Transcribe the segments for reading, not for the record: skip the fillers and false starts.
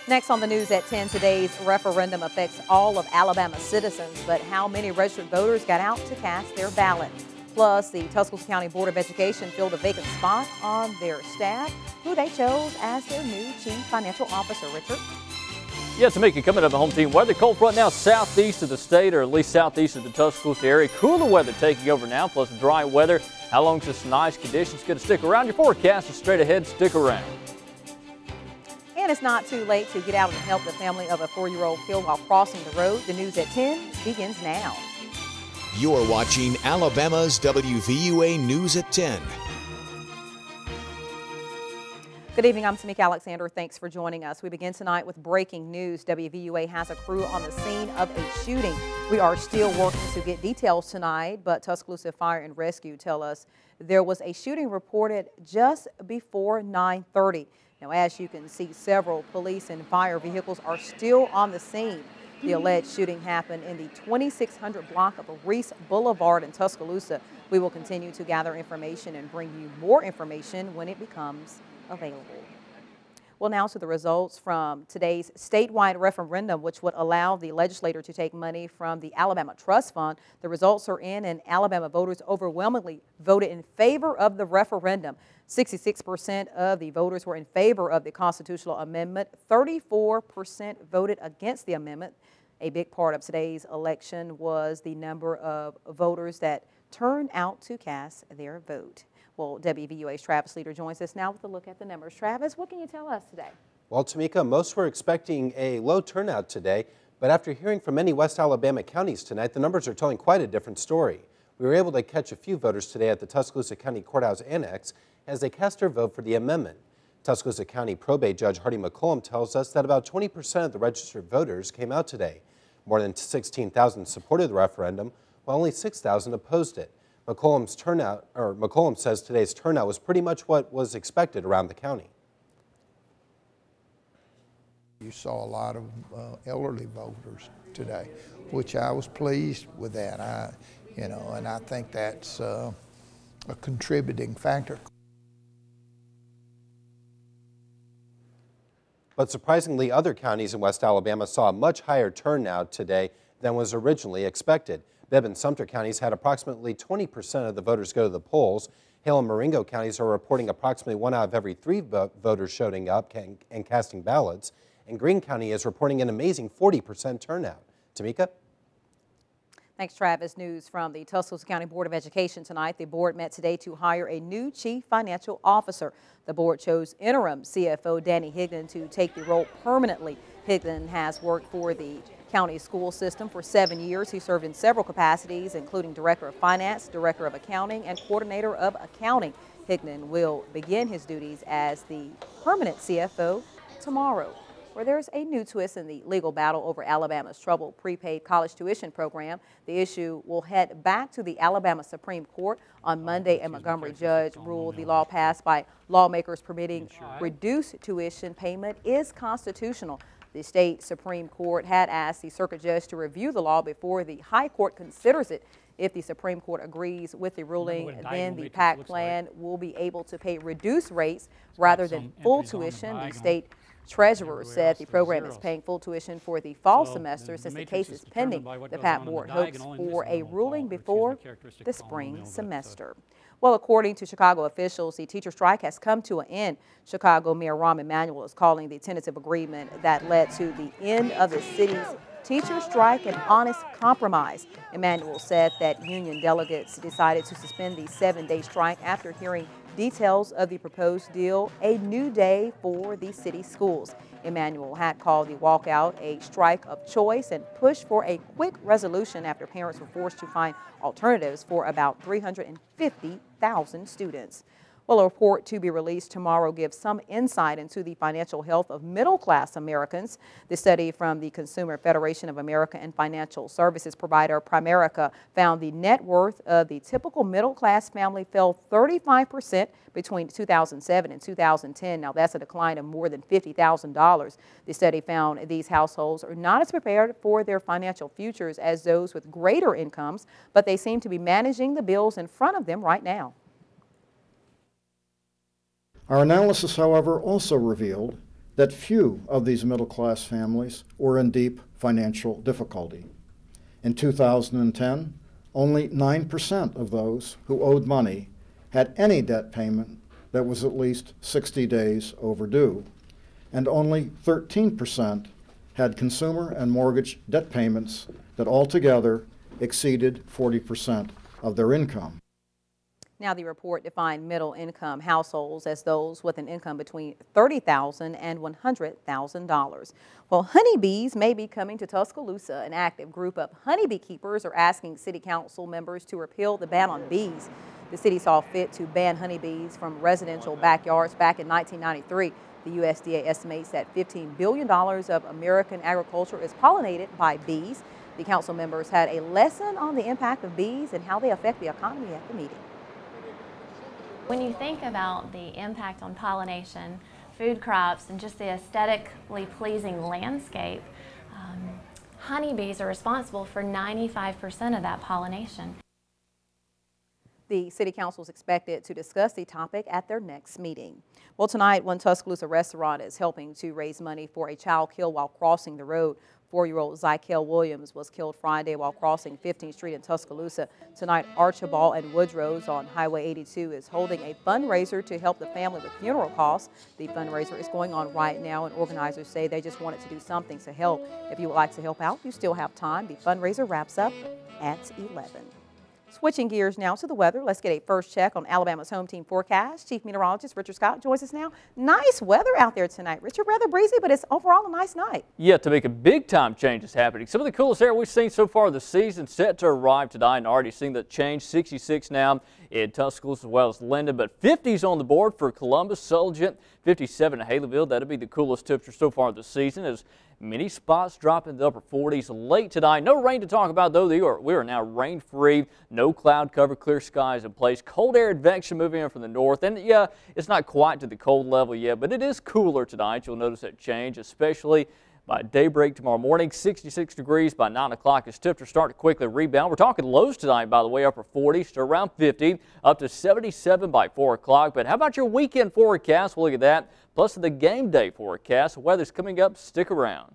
Next on the news at 10, today's referendum affects all of Alabama citizens, but how many registered voters got out to cast their ballot? Plus, the Tuscaloosa County Board of Education filled a vacant spot on their staff, who they chose as their new Chief Financial Officer. Richard? Yeah, Tamika, coming up the home team weather. Cold front now southeast of the state, or at least southeast of the Tuscaloosa area. Cooler weather taking over now, plus dry weather. How long is this nice conditions going to stick around? Your forecast is straight ahead. Stick around. And it's not too late to get out and help the family of a 4-year-old killed while crossing the road. The news at 10 begins now. You're watching Alabama's WVUA News at 10. Good evening, I'm Tamika Alexander. Thanks for joining us. We begin tonight with breaking news. WVUA has a crew on the scene of a shooting. We are still working to get details tonight, but Tuscaloosa Fire and Rescue tell us there was a shooting reported just before 9:30. Now, as you can see, several police and fire vehicles are still on the scene. The alleged shooting happened in the 2600 block of Reese Boulevard in Tuscaloosa. We will continue to gather information and bring you more information when it becomes available. Well, now to the results from today's statewide referendum, which would allow the legislature to take money from the Alabama Trust Fund. The results are in, and Alabama voters overwhelmingly voted in favor of the referendum. 66% of the voters were in favor of the constitutional amendment. 34% voted against the amendment. A big part of today's election was the number of voters that turned out to cast their vote. Well, WVUA's Travis Leader joins us now with a look at the numbers. Travis, what can you tell us today? Well, Tamika, most were expecting a low turnout today, but after hearing from many West Alabama counties tonight, the numbers are telling quite a different story. We were able to catch a few voters today at the Tuscaloosa County Courthouse Annex as they cast their vote for the amendment. Tuscaloosa County Probate Judge Hardy McCollum tells us that about 20% of the registered voters came out today. More than 16,000 supported the referendum, while only 6,000 opposed it. McCollum says today's turnout was pretty much what was expected around the county. You saw a lot of elderly voters today, which I was pleased with that. And I think that's a contributing factor. But surprisingly, other counties in West Alabama saw a much higher turnout today than was originally expected. Bibb and Sumter counties had approximately 20% of the voters go to the polls. Hale and Marengo counties are reporting approximately 1 out of every 3 voters showing up and casting ballots. And Greene County is reporting an amazing 40% turnout. Tamika? Thanks, Travis. News from the Tuscaloosa County Board of Education tonight. The board met today to hire a new chief financial officer. The board chose interim CFO Danny Higdon to take the role permanently. Higdon has worked for the county school system for 7 years. He served in several capacities, including Director of Finance, Director of Accounting, and Coordinator of Accounting. Higdon will begin his duties as the permanent CFO tomorrow. Where there's a new twist in the legal battle over Alabama's troubled prepaid college tuition program. The issue will head back to the Alabama Supreme Court on Monday. A Montgomery judge ruled the law passed by lawmakers permitting reduced tuition payment is constitutional. The state Supreme Court had asked the circuit judge to review the law before the high court considers it. If the Supreme Court agrees with the ruling, then the PAC plan will be able to pay reduced rates rather than full tuition. The state treasurer said the program is paying full tuition for the fall semester since the case is pending. The PAC board hopes for a ruling before the spring semester. Well, according to Chicago officials, the teacher strike has come to an end. Chicago Mayor Rahm Emanuel is calling the tentative agreement that led to the end of the city's teacher strike an honest compromise. Emanuel said that union delegates decided to suspend the 7-day strike after hearing details of the proposed deal, a new day for the city schools. Emanuel had called the walkout a strike of choice and pushed for a quick resolution after parents were forced to find alternatives for about 350,000 students. Well, a report to be released tomorrow gives some insight into the financial health of middle-class Americans. The study from the Consumer Federation of America and financial services provider Primerica found the net worth of the typical middle-class family fell 35% between 2007 and 2010. Now, that's a decline of more than $50,000. The study found these households are not as prepared for their financial futures as those with greater incomes, but they seem to be managing the bills in front of them right now. Our analysis, however, also revealed that few of these middle-class families were in deep financial difficulty. In 2010, only 9% of those who owed money had any debt payment that was at least 60 days overdue, and only 13% had consumer and mortgage debt payments that altogether exceeded 40% of their income. Now, the report defined middle-income households as those with an income between $30,000 and $100,000. Well, honeybees may be coming to Tuscaloosa. An active group of honeybee keepers are asking city council members to repeal the ban on bees. The city saw fit to ban honeybees from residential backyards back in 1993. The USDA estimates that $15 billion of American agriculture is pollinated by bees. The council members had a lesson on the impact of bees and how they affect the economy at the meeting. When you think about the impact on pollination, food crops, and just the aesthetically pleasing landscape, honeybees are responsible for 95% of that pollination. The City Council is expected to discuss the topic at their next meeting. Well, tonight, one Tuscaloosa restaurant is helping to raise money for a child killed while crossing the road. 4-year-old Zykel Williams was killed Friday while crossing 15th Street in Tuscaloosa. Tonight, Archibald and Woodrow's on Highway 82 is holding a fundraiser to help the family with funeral costs. The fundraiser is going on right now, and organizers say they just wanted to do something to help. If you would like to help out, you still have time. The fundraiser wraps up at 11. Switching gears now to the weather, let's get a first check on Alabama's home team forecast. Chief Meteorologist Richard Scott joins us now. Nice weather out there tonight, Richard. Rather breezy, but it's overall a nice night. Yeah, to make a big time change is happening. Some of the coolest air we've seen so far this season set to arrive tonight, and already seeing that change. 66 now in Tuscaloosa as well as Linden, but 50s on the board for Columbus, Sulligent, 57 in Haleyville. That'll be the coolest temperature so far this season, as many spots drop in the upper 40s late tonight. No rain to talk about, though. We are now rain-free. No cloud cover, clear skies in place. Cold air advection moving in from the north. And, yeah, it's not quite to the cold level yet, but it is cooler tonight. You'll notice that change, especially by daybreak tomorrow morning. 66 degrees by 9 o'clock as temperatures start to quickly rebound. We're talking lows tonight, by the way, upper 40s to around 50, up to 77 by 4 o'clock. But how about your weekend forecast? We'll look at that. Plus the game day forecast. The weather's coming up. Stick around.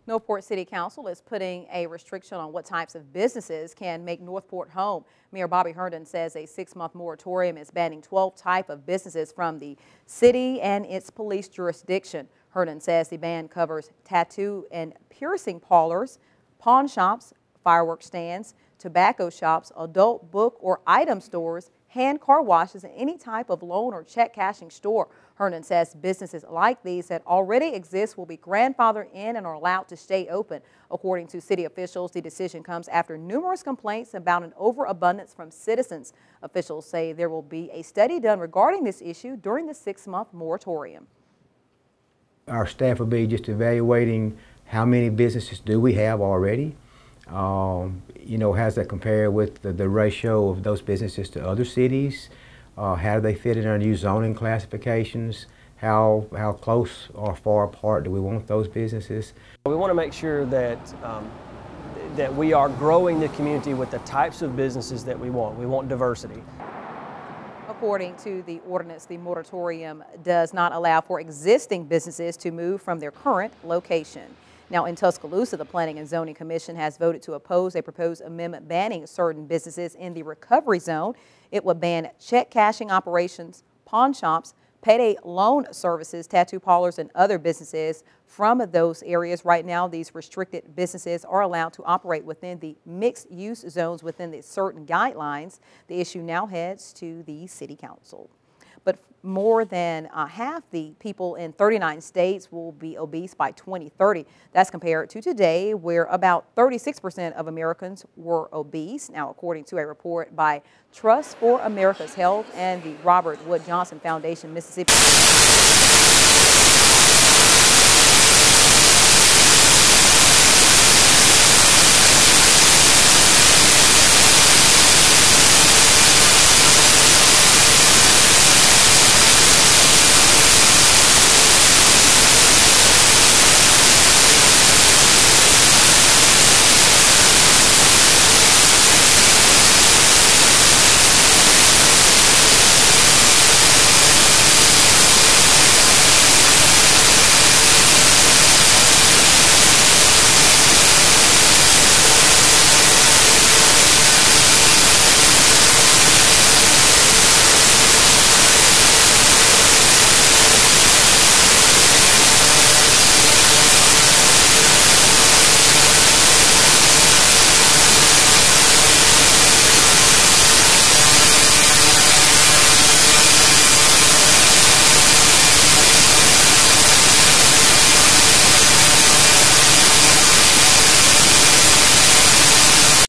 Northport City Council is putting a restriction on what types of businesses can make Northport home. Mayor Bobby Herndon says a 6-month moratorium is banning 12 type of businesses from the city and its police jurisdiction. Herndon says the ban covers tattoo and piercing parlors, pawn shops, fireworks stands, tobacco shops, adult book or item stores, hand car washes, and any type of loan or check cashing store. Herndon says businesses like these that already exist will be grandfathered in and are allowed to stay open. According to city officials, the decision comes after numerous complaints about an overabundance from citizens. Officials say there will be a study done regarding this issue during the 6-month moratorium. Our staff will be just evaluating how many businesses do we have already. You know, how does that compare with the ratio of those businesses to other cities? How do they fit in our new zoning classifications? How close or far apart do we want those businesses? We want to make sure that that we are growing the community with the types of businesses that we want. We want diversity. According to the ordinance, the moratorium does not allow for existing businesses to move from their current location. Now, in Tuscaloosa, the Planning and Zoning Commission has voted to oppose a proposed amendment banning certain businesses in the recovery zone. It would ban check cashing operations, pawn shops, payday loan services, tattoo parlors, and other businesses from those areas. Right now, these restricted businesses are allowed to operate within the mixed-use zones within the certain guidelines. The issue now heads to the City Council. But more than half the people in 39 states will be obese by 2030. That's compared to today, where about 36% of Americans were obese. Now, according to a report by Trust for America's Health and the Robert Wood Johnson Foundation, Mississippi.